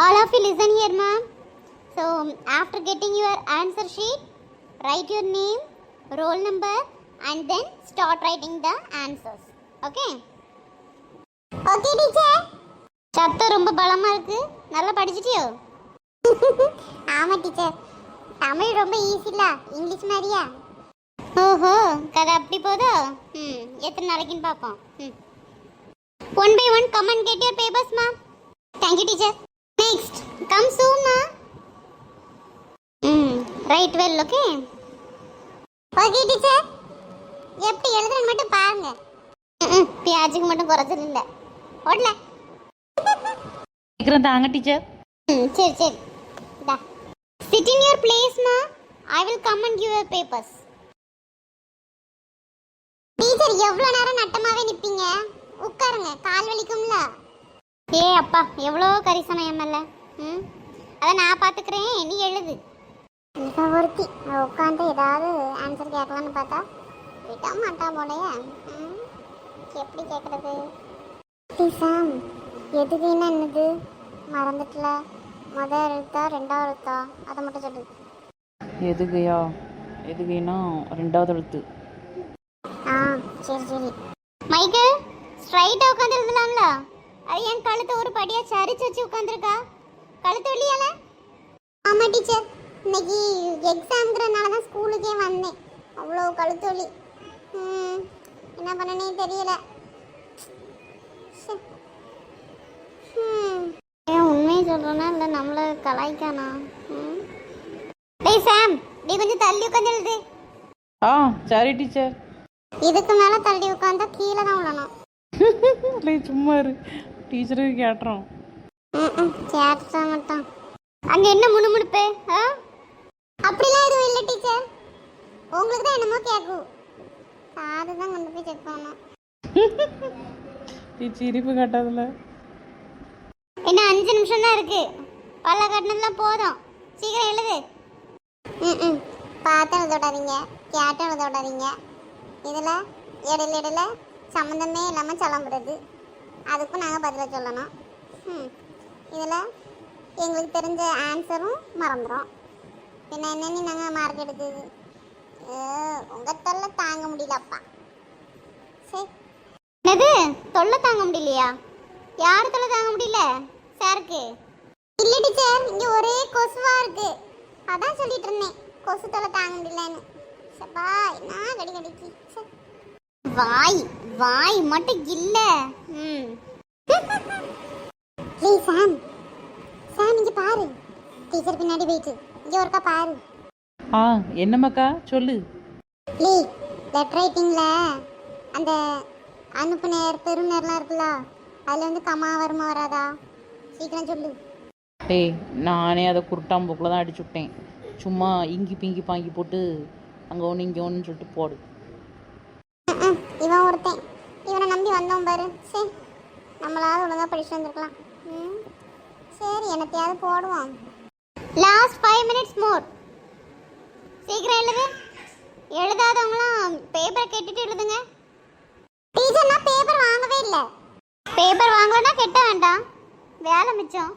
All of you listen here, ma'am. So, after getting your answer sheet, write your name, roll number, and then start writing the answers. Okay? Okay, teacher. சத்தம் ரொம்ப பலமா இருக்கு. நல்லா படிச்சிட்டியோ? ஆமா teacher. Tamil ரொம்ப ஈஸில, English மாதிரியா? ஓஹோ, கதை அப்படி போதோ? எத்தனை நாளைக்குன்னு பார்ப்போம். One by one, come and get your papers, ma'am. Thank you, teacher. Next, come soon, ma'am. Write well, okay? Okay, teacher. எப்படி எழுதுறேன்னு மட்டும் பாருங்க. பியாஜுக்கு மட்டும் குறைச்சல் இல்லை. ஓடல. சீக்கிரம் தாங்க டீச்சர். சரி சரி. டா. Sit in your place, ma'am. I will come and give your papers. Teacher எவ்வளவு நேரம் நட்டமாவே நிப்பீங்க? உட்காருங்க, கால் வலிக்கும்ல. அப்பா எவ்வளோ கரிசனம் எம்எல்ஏ. அதை நான் பார்த்துக்கிறேன், நீ எழுது. இதை ஒருத்தி உட்காந்து ஏதாவது ஆன்சர் கேட்கலான்னு பார்த்தா விட்டா மாட்டா போலைய. எப்படி கேட்குறது? சாம் எதுக்கு என்னது மறந்துட்டல? முதல் எழுத்தா ரெண்டாவது எழுத்தா அதை மட்டும் சொல்லு. எதுகைனா ரெண்டாவது எழுத்து. சரி சரி. மைக்கேல் ஸ்ட்ரைட்டா உட்கார்ந்து எழுதலாம்ல? அது என் கழுத்து ஒரு படியா சரிச்சு வச்சு உட்கார்ந்துருக்கா. கழுத்து வலியால? ஆமா டீச்சர், இன்னைக்கு எக்ஸாம்ங்கிறனால தான் ஸ்கூலுக்கே வந்தேன். அவ்வளோ கழுத்து வலி. என்ன பண்ணனே தெரியல. உண்மையை சொல்றேன்னா இல்லை நம்மளை கலாய்க்கானா? டேய் சாம், நீ கொஞ்சம் தள்ளி உட்காந்து எழுது. சரி டீச்சர். இதுக்கு மேல தள்ளி உட்காந்தா கீழே தான் விழணும். சும்மா இரு, டீச்சருக்கு கேட்டுறோம். கேட்டா மட்டும் அங்க என்ன முணுமுணுப்பு? அப்படிலாம் எதுவும் இல்லை டீச்சர், உங்களுக்கு தான் என்னமோ கேட்கும். காது தான் கொண்டு போய் செக் பண்ணணும். சிரிப்பு காட்டாதுல. இன்னும் 5 நிமிஷம் தான் இருக்கு. பல்ல கட்டினதுலாம் போதும், சீக்கிரம் எழுது. பார்த்து எழுதோடாதீங்க, கேட்டு எழுதோடாதீங்க. இதில் இடையில சம்மந்தமே இல்லாமல் கிளம்புறது, அதுக்கும் நாங்கள் பதிலாக சொல்லணும். இதில் எங்களுக்கு தெரிஞ்ச ஆன்சரும் மறந்துடும். பின்ன என்னென்னு நாங்கள் மார்க் எடுக்குது. உங்கள் தொல்லை தாங்க முடியலப்பா. சரி, என்னது தொல்லை தாங்க முடியலையா? யார் தொல்லை தாங்க முடியல? சாருக்கு இல்லை டீச்சர், இங்கே ஒரே கொசுவாக இருக்கு. அதான் சொல்லிட்டு இருந்தேன், கொசு தொல்லை தாங்க முடியலன்னு. சப்பா என்ன கடி கடிக்கு. வாய் வாய் மட்டும் இல்ல. சாம் சாம் இங்க பாரு, டீச்சர் பின்னாடி போயிட்டு இங்க ஒருக்கா பாரு. என்னமாக்கா சொல்லு. லெட்டர் ரைட்டிங்ல அந்த அனுப்புநர் பெறுநர்லாம் இருக்குல்ல, அதுல வந்து கமா வருமா வராதா? சீக்கிரம் சொல்லு. நானே அதை குருட்டாம்போக்கில் தான் அடிச்சு விட்டேன். சும்மா இங்கி பிங்கி பாங்கி போட்டு அங்கே ஒன்று இங்கே ஒன்றுன்னு சொல்லிட்டு போடு. இவன் ஒருத்தன், இவனை நம்பி வந்தோம் பாரு. சரி, நம்மளாவது ஒழுங்காக படிச்சுட்டு வந்துருக்கலாம். சரி, என்னத்தையாவது போடுவோம். லாஸ்ட் 5 minutes மோர். சீக்கிரம் எழுது. எழுதாதவங்களாம் பேப்பரை கேட்டுட்டு எழுதுங்க. டீச்சர் நான் பேப்பர் வாங்கவே இல்லை. பேப்பர் வாங்கலன்னா கெட்ட வேண்டாம், வேலை மிச்சம்.